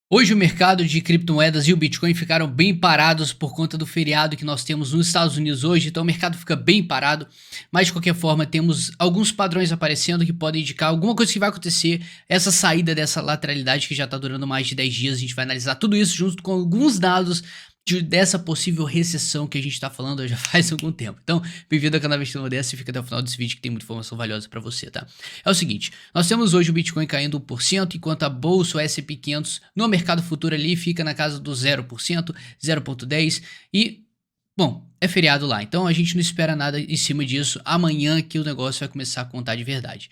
Hoje o mercado de criptomoedas e o Bitcoin ficaram bem parados por conta do feriado que nós temos nos Estados Unidos hoje, então o mercado fica bem parado, mas de qualquer forma temos alguns padrões aparecendo que podem indicar alguma coisa que vai acontecer, essa saída dessa lateralidade que já está durando mais de 10 dias, a gente vai analisar tudo isso junto com alguns dados dessa possível recessão que a gente está falando já faz algum tempo. Então, bem-vindo ao canal Investidor Modesto e fica até o final desse vídeo que tem muita informação valiosa para você, tá? É o seguinte, nós temos hoje o Bitcoin caindo 1%, enquanto a bolsa, o S&P 500, no mercado futuro ali fica na casa do 0%, 0,10% e, bom, é feriado lá, então a gente não espera nada em cima disso, amanhã que o negócio vai começar a contar de verdade.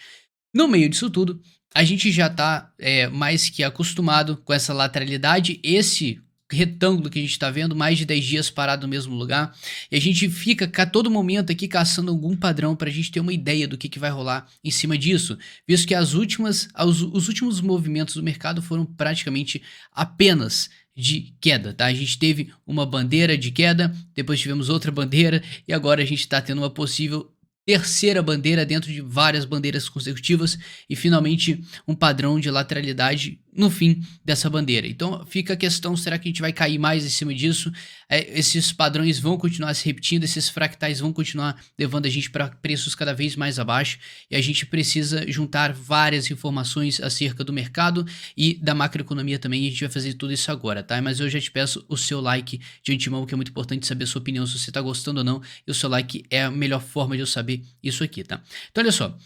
No meio disso tudo, a gente já está mais que acostumado com essa lateralidade, esse retângulo que a gente está vendo, mais de 10 dias parado no mesmo lugar, e a gente fica a todo momento aqui caçando algum padrão para a gente ter uma ideia do que vai rolar em cima disso, visto que os últimos movimentos do mercado foram praticamente apenas de queda, tá? A gente teve uma bandeira de queda, depois tivemos outra bandeira e agora a gente está tendo uma possível terceira bandeira dentro de várias bandeiras consecutivas e finalmente um padrão de lateralidade no fim dessa bandeira. Então fica a questão, será que a gente vai cair mais em cima disso? Esses padrões vão continuar se repetindo, esses fractais vão continuar levando a gente para preços cada vez mais abaixo e a gente precisa juntar várias informações acerca do mercado e da macroeconomia também, e a gente vai fazer tudo isso agora, tá? Mas eu já te peço o seu like de antemão, que é muito importante saber a sua opinião, se você está gostando ou não, e o seu like é a melhor forma de eu saber isso aqui, tá? Então olha só,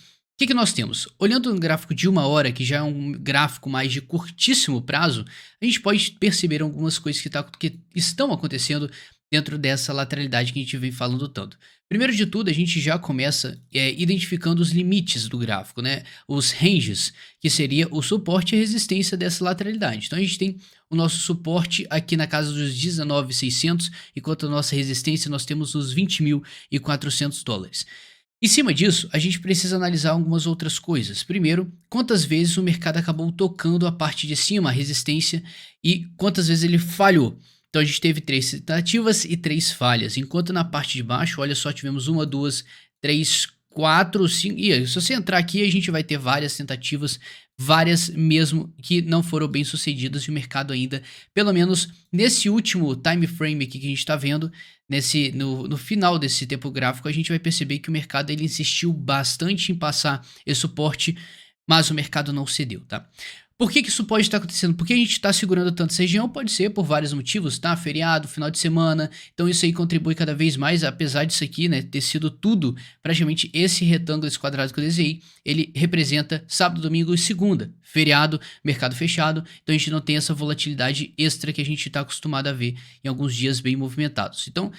o que nós temos? Olhando no gráfico de 1 hora, que já é um gráfico mais de curtíssimo prazo, a gente pode perceber algumas coisas que estão acontecendo dentro dessa lateralidade que a gente vem falando tanto. Primeiro de tudo, a gente já começa identificando os limites do gráfico, né? Os ranges, que seria o suporte e a resistência dessa lateralidade. Então a gente tem o nosso suporte aqui na casa dos 19.600, enquanto a nossa resistência nós temos os 20.400 dólares. Em cima disso, a gente precisa analisar algumas outras coisas. Primeiro, quantas vezes o mercado acabou tocando a parte de cima, a resistência, e quantas vezes ele falhou. Então a gente teve 3 tentativas e 3 falhas, enquanto na parte de baixo, olha só, tivemos 1, 2, 3, 4, 5... E se você entrar aqui, a gente vai ter várias tentativas, várias mesmo que não foram bem sucedidas, e o mercado ainda, pelo menos nesse último time frame aqui que a gente está vendo, no final desse tempo gráfico, a gente vai perceber que o mercado ele insistiu bastante em passar esse suporte, mas o mercado não cedeu, tá? Por que isso pode estar acontecendo? Por que a gente está segurando tanto essa região? Pode ser por vários motivos, tá? Feriado, final de semana, então isso aí contribui cada vez mais, apesar disso aqui, né, ter sido tudo, praticamente esse retângulo, esse quadrado que eu desenhei, ele representa sábado, domingo e segunda, feriado, mercado fechado, então a gente não tem essa volatilidade extra que a gente está acostumado a ver em alguns dias bem movimentados. Então,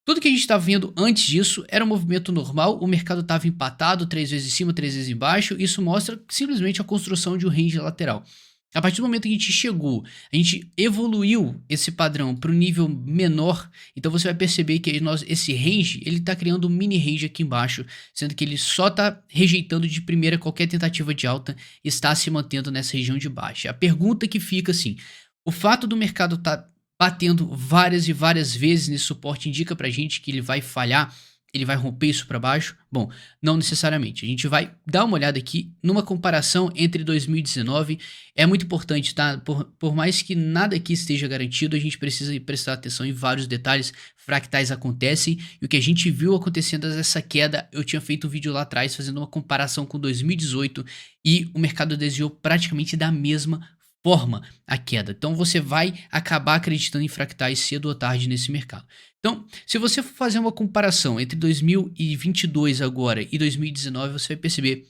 tudo que a gente estava vendo antes disso era um movimento normal, o mercado estava empatado, 3 vezes em cima, 3 vezes embaixo, isso mostra simplesmente a construção de um range lateral. A partir do momento que a gente chegou, a gente evoluiu esse padrão para um nível menor, então você vai perceber que esse range, ele está criando um mini range aqui embaixo, sendo que ele só está rejeitando de primeira qualquer tentativa de alta e está se mantendo nessa região de baixa. A pergunta que fica assim, o fato do mercado estar batendo várias e várias vezes nesse suporte indica pra gente que ele vai falhar, ele vai romper isso para baixo? Bom, não necessariamente. A gente vai dar uma olhada aqui numa comparação entre 2019. É muito importante, tá? Por mais que nada aqui esteja garantido, a gente precisa prestar atenção em vários detalhes. Fractais acontecem e o que a gente viu acontecendo essa queda, eu tinha feito um vídeo lá atrás fazendo uma comparação com 2018 e o mercado desviou praticamente da mesma forma a queda. Então você vai acabar acreditando em fractais cedo ou tarde nesse mercado. Então, se você for fazer uma comparação entre 2022 agora e 2019, você vai perceber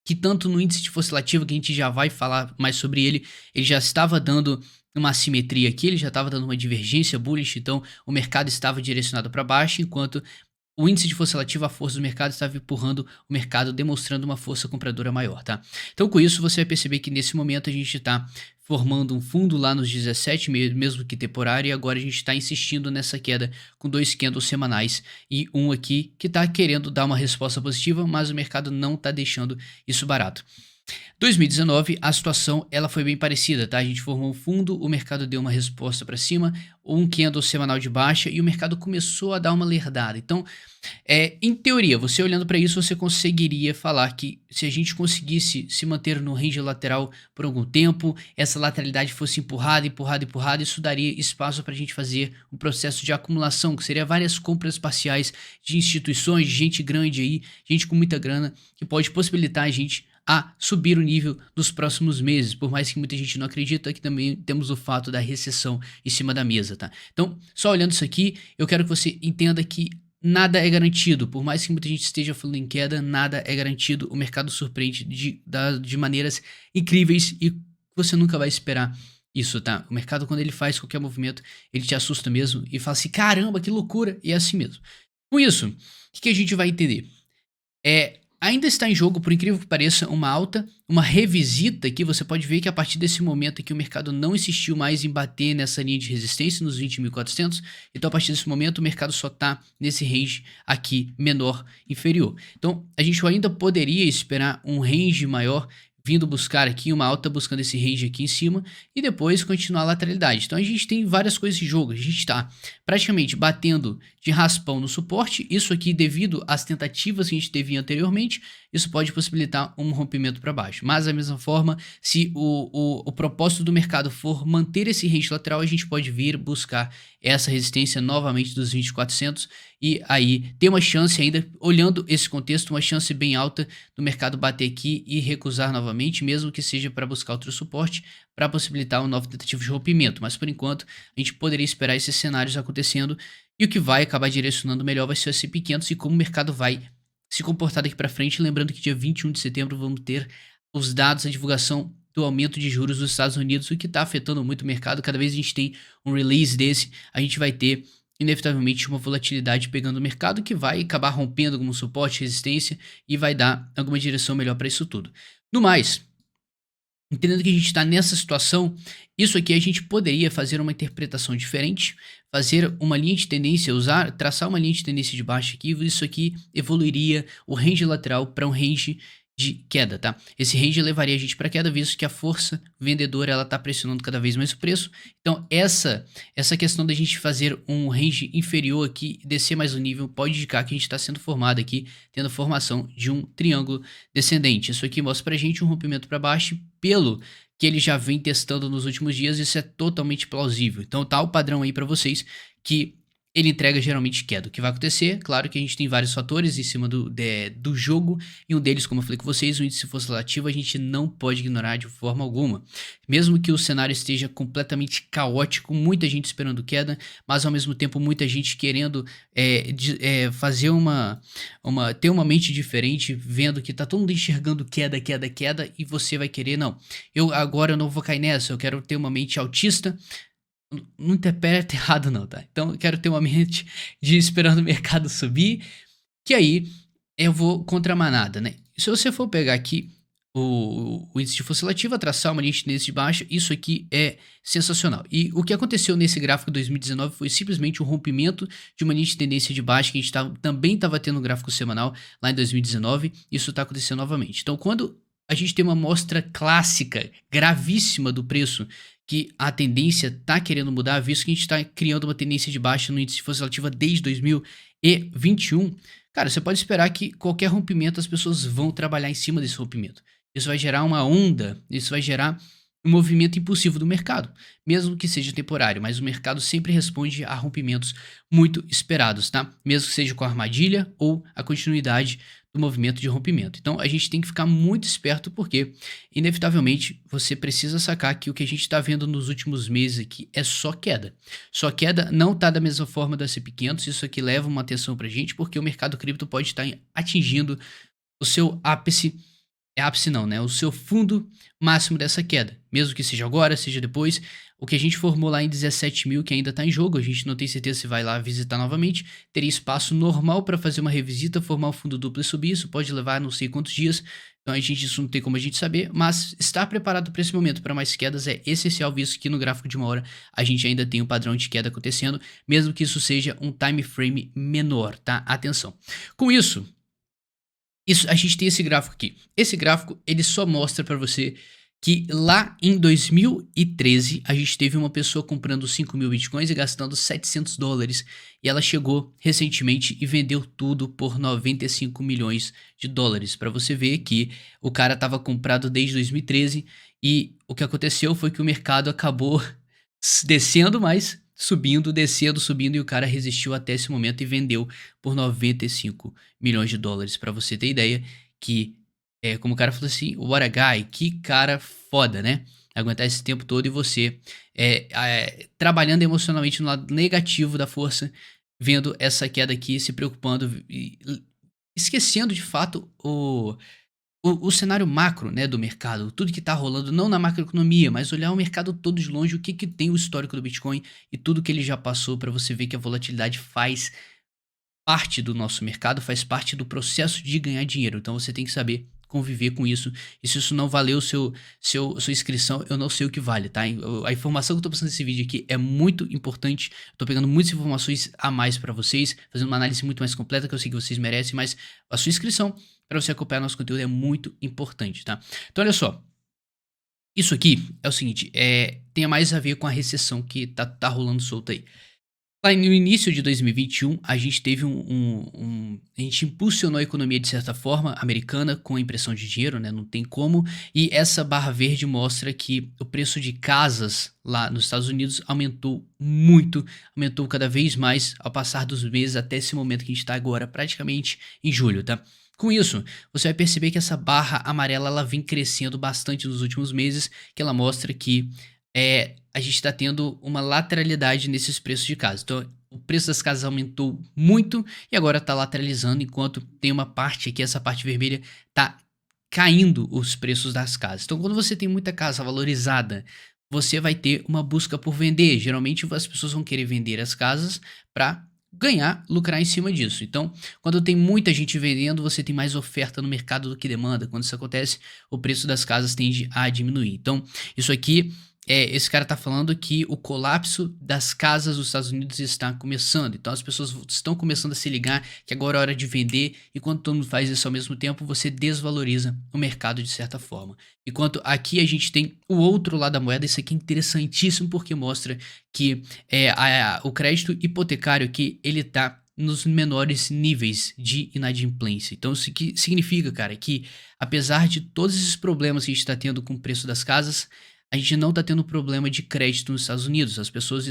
que tanto no índice de oscilativo, que a gente já vai falar mais sobre ele, ele já estava dando uma assimetria aqui, ele já estava dando uma divergência bullish, então o mercado estava direcionado para baixo, enquanto o índice de força relativa, a força do mercado, estava empurrando o mercado, demonstrando uma força compradora maior, tá? Então, com isso, você vai perceber que nesse momento a gente está formando um fundo lá nos 17, mesmo que temporário, e agora a gente está insistindo nessa queda com 2 candles semanais e um aqui que está querendo dar uma resposta positiva, mas o mercado não está deixando isso barato. 2019, a situação ela foi bem parecida, tá? A gente formou um fundo, o mercado deu uma resposta para cima, um candle semanal de baixa e o mercado começou a dar uma lerdada. Então, em teoria, você olhando para isso, você conseguiria falar que se a gente conseguisse se manter no range lateral por algum tempo, essa lateralidade fosse empurrada, empurrada, empurrada, isso daria espaço para a gente fazer um processo de acumulação, que seria várias compras parciais de instituições, de gente grande aí, gente com muita grana, que pode possibilitar a gente a subir o nível nos próximos meses, por mais que muita gente não acredita, que também temos o fato da recessão em cima da mesa, tá? Então, só olhando isso aqui, eu quero que você entenda que nada é garantido, por mais que muita gente esteja falando em queda, nada é garantido, o mercado surpreende de maneiras incríveis e você nunca vai esperar isso, tá? O mercado, quando ele faz qualquer movimento, ele te assusta mesmo e fala assim, caramba, que loucura, e é assim mesmo. Com isso, o que a gente vai entender? Ainda está em jogo, por incrível que pareça, uma alta, uma revisita que você pode ver que a partir desse momento aqui o mercado não insistiu mais em bater nessa linha de resistência nos 20.400, então a partir desse momento o mercado só está nesse range aqui menor, inferior. Então a gente ainda poderia esperar um range maior vindo buscar aqui uma alta buscando esse range aqui em cima e depois continuar a lateralidade. Então a gente tem várias coisas em jogo, a gente está praticamente batendo de raspão no suporte, isso aqui devido às tentativas que a gente teve anteriormente, isso pode possibilitar um rompimento para baixo. Mas da mesma forma, se o propósito do mercado for manter esse range lateral, a gente pode vir buscar essa resistência novamente dos 20.400 e aí ter uma chance ainda, olhando esse contexto, uma chance bem alta do mercado bater aqui e recusar novamente, mesmo que seja para buscar outro suporte, para possibilitar uma nova tentativa de rompimento. Mas por enquanto, a gente poderia esperar esses cenários acontecendo e o que vai acabar direcionando melhor vai ser o S&P 500 e como o mercado vai se comportar daqui para frente. Lembrando que dia 21 de setembro vamos ter os dados, a divulgação do aumento de juros dos Estados Unidos, o que está afetando muito o mercado. Cada vez a gente tem um release desse, a gente vai ter inevitavelmente uma volatilidade pegando o mercado que vai acabar rompendo algum suporte, resistência e vai dar alguma direção melhor para isso tudo. No mais, entendendo que a gente está nessa situação, isso aqui a gente poderia fazer uma interpretação diferente, fazer uma linha de tendência, traçar uma linha de tendência de baixa aqui, isso aqui evoluiria o range lateral para um range de queda, tá? Esse range levaria a gente para queda, visto que a força vendedora ela tá pressionando cada vez mais o preço. Então essa questão da gente fazer um range inferior aqui, descer mais o nível, pode indicar que a gente está sendo formado aqui, tendo a formação de um triângulo descendente. Isso aqui mostra pra gente um rompimento para baixo, pelo que ele já vem testando nos últimos dias, isso é totalmente plausível. Então tá o padrão aí para vocês que ele entrega geralmente queda. O que vai acontecer? Claro que a gente tem vários fatores em cima do jogo, e um deles, como eu falei com vocês, o índice fosse relativo, a gente não pode ignorar de forma alguma. Mesmo que o cenário esteja completamente caótico, muita gente esperando queda, mas ao mesmo tempo muita gente querendo fazer ter uma mente diferente, vendo que tá todo mundo enxergando queda, queda, queda, e você vai querer, não, agora eu não vou cair nessa, eu quero ter uma mente autista. Não interpreta errado não, tá? Então eu quero ter uma mente de esperando o mercado subir, que aí eu vou contra a manada, né? Se você for pegar aqui o índice de força relativa, traçar uma linha de tendência de baixa, isso aqui é sensacional. E o que aconteceu nesse gráfico 2019 foi simplesmente um rompimento de uma linha de tendência de baixa que a gente também estava tendo no gráfico semanal lá em 2019, isso está acontecendo novamente. Então quando a gente tem uma amostra clássica, gravíssima do preço, que a tendência está querendo mudar, visto que a gente está criando uma tendência de baixa no índice de força relativa desde 2021, cara, você pode esperar que qualquer rompimento as pessoas vão trabalhar em cima desse rompimento. Isso vai gerar uma onda, isso vai gerar um movimento impulsivo do mercado, mesmo que seja temporário, mas o mercado sempre responde a rompimentos muito esperados, tá? Mesmo que seja com a armadilha ou a continuidade do movimento de rompimento. Então a gente tem que ficar muito esperto porque, inevitavelmente, você precisa sacar que o que a gente está vendo nos últimos meses aqui é só queda. Só queda não está da mesma forma da S&P 500, isso aqui leva uma atenção pra gente, porque o mercado cripto pode estar atingindo o seu ápice não, né? O seu fundo máximo dessa queda, mesmo que seja agora, seja depois. O que a gente formou lá em 17 mil, que ainda está em jogo, a gente não tem certeza se vai lá visitar novamente, teria espaço normal para fazer uma revisita, formar um fundo duplo e subir, isso pode levar não sei quantos dias, então isso não tem como a gente saber, mas estar preparado para esse momento, para mais quedas, é essencial, visto que no gráfico de uma hora a gente ainda tem um padrão de queda acontecendo, mesmo que isso seja um time frame menor, tá? Atenção. Com isso, Isso, a gente tem esse gráfico aqui. Esse gráfico, ele só mostra para você que lá em 2013 a gente teve uma pessoa comprando 5.000 bitcoins e gastando US$ 700. E ela chegou recentemente e vendeu tudo por 95 milhões de dólares. Para você ver que o cara estava comprado desde 2013 e o que aconteceu foi que o mercado acabou descendo mais, subindo, descendo, subindo, e o cara resistiu até esse momento e vendeu por 95 milhões de dólares. Pra você ter ideia que, como o cara falou assim, what a guy, que cara foda, né? Aguentar esse tempo todo e você trabalhando emocionalmente no lado negativo da força, vendo essa queda aqui, se preocupando e esquecendo de fato o cenário macro, né, do mercado, tudo que está rolando, não na macroeconomia, mas olhar o mercado todo de longe, o que que tem o histórico do Bitcoin e tudo que ele já passou para você ver que a volatilidade faz parte do nosso mercado, faz parte do processo de ganhar dinheiro. Então você tem que saber conviver com isso. E se isso não valeu sua inscrição, eu não sei o que vale, tá? A informação que eu tô passando nesse vídeo aqui é muito importante. Eu tô pegando muitas informações a mais para vocês, fazendo uma análise muito mais completa que eu sei que vocês merecem, mas a sua inscrição para você acompanhar nosso conteúdo é muito importante, tá? Então olha só, isso aqui é o seguinte, tem mais a ver com a recessão que tá rolando solta aí. Lá no início de 2021, a gente teve a gente impulsionou a economia de certa forma americana com a impressão de dinheiro, né? Não tem como. E essa barra verde mostra que o preço de casas lá nos Estados Unidos aumentou muito, aumentou cada vez mais ao passar dos meses até esse momento que a gente está agora, praticamente em julho, tá? Com isso, você vai perceber que essa barra amarela ela vem crescendo bastante nos últimos meses, que ela mostra que a gente está tendo uma lateralidade nesses preços de casa. Então, o preço das casas aumentou muito e agora está lateralizando, enquanto tem uma parte aqui, essa parte vermelha, está caindo os preços das casas. Então, quando você tem muita casa valorizada, você vai ter uma busca por vender. Geralmente, as pessoas vão querer vender as casas para ganhar, lucrar em cima disso. Então, quando tem muita gente vendendo, você tem mais oferta no mercado do que demanda. Quando isso acontece, o preço das casas tende a diminuir. Então, isso aqui esse cara tá falando que o colapso das casas dos Estados Unidos está começando. Então as pessoas estão começando a se ligar que agora é hora de vender, e quando todo mundo faz isso ao mesmo tempo, você desvaloriza o mercado de certa forma. Enquanto aqui a gente tem o outro lado da moeda. Isso aqui é interessantíssimo porque mostra que o crédito hipotecário aqui, ele tá nos menores níveis de inadimplência. Então isso que significa, cara, que apesar de todos esses problemas que a gente está tendo com o preço das casas, a gente não está tendo problema de crédito nos Estados Unidos. As pessoas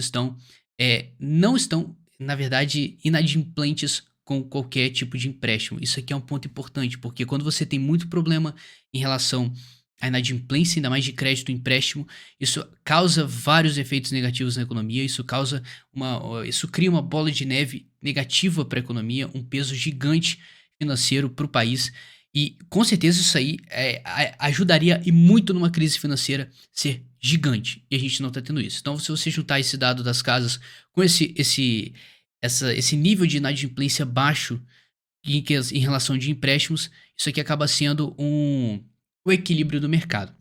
não estão, na verdade, inadimplentes com qualquer tipo de empréstimo. Isso aqui é um ponto importante, porque quando você tem muito problema em relação à inadimplência, ainda mais de crédito e empréstimo, isso causa vários efeitos negativos na economia. Isso cria uma bola de neve negativa para a economia, um peso gigante financeiro para o país. E com certeza isso aí ajudaria e muito numa crise financeira ser gigante. E a gente não está tendo isso. Então, se você juntar esse dado das casas com esse nível de inadimplência baixo em relação de empréstimos, isso aqui acaba sendo o equilíbrio do mercado.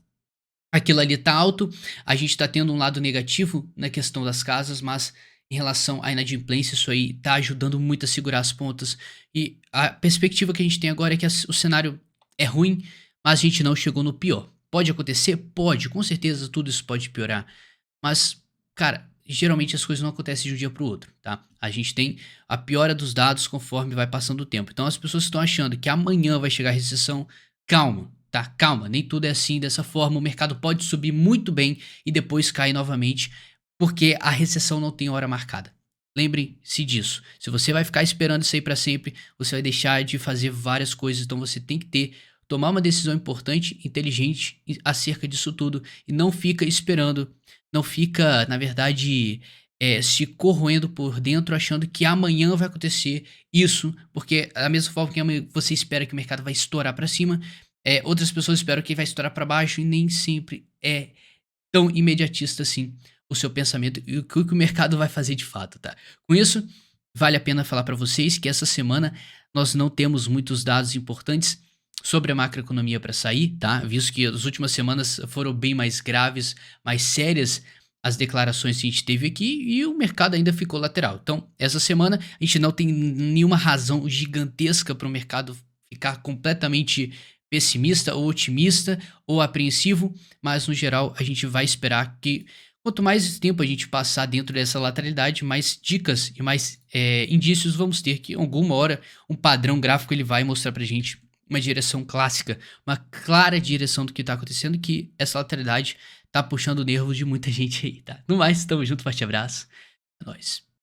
Aquilo ali tá alto, a gente tá tendo um lado negativo na questão das casas, mas em relação à inadimplência, isso aí tá ajudando muito a segurar as pontas. E a perspectiva que a gente tem agora é que o cenário é ruim, mas a gente não chegou no pior. Pode acontecer? Pode, com certeza tudo isso pode piorar. Mas, cara, geralmente as coisas não acontecem de um dia pro outro, tá? A gente tem a piora dos dados conforme vai passando o tempo. Então as pessoas estão achando que amanhã vai chegar a recessão. Calma, tá? Calma, nem tudo é assim, dessa forma. O mercado pode subir muito bem e depois cair novamente, porque a recessão não tem hora marcada. Lembrem-se disso. Se você vai ficar esperando isso aí para sempre, você vai deixar de fazer várias coisas. Então você tem que tomar uma decisão importante, inteligente acerca disso tudo, e não fica esperando, não fica, na verdade, se corroendo por dentro, achando que amanhã vai acontecer isso, porque da mesma forma que amanhã você espera que o mercado vai estourar para cima, outras pessoas esperam que vai estourar para baixo, e nem sempre é tão imediatista assim o seu pensamento e o que o mercado vai fazer de fato, tá? Com isso, vale a pena falar para vocês que essa semana nós não temos muitos dados importantes sobre a macroeconomia para sair, tá? Visto que as últimas semanas foram bem mais graves, mais sérias as declarações que a gente teve aqui, e o mercado ainda ficou lateral. Então, essa semana a gente não tem nenhuma razão gigantesca para o mercado ficar completamente pessimista ou otimista ou apreensivo, mas no geral a gente vai esperar que quanto mais tempo a gente passar dentro dessa lateralidade, mais dicas e mais indícios vamos ter que alguma hora um padrão gráfico ele vai mostrar pra gente uma direção clássica, uma clara direção do que tá acontecendo, que essa lateralidade tá puxando o nervo de muita gente aí, tá? No mais, tamo junto, forte abraço, é nóis.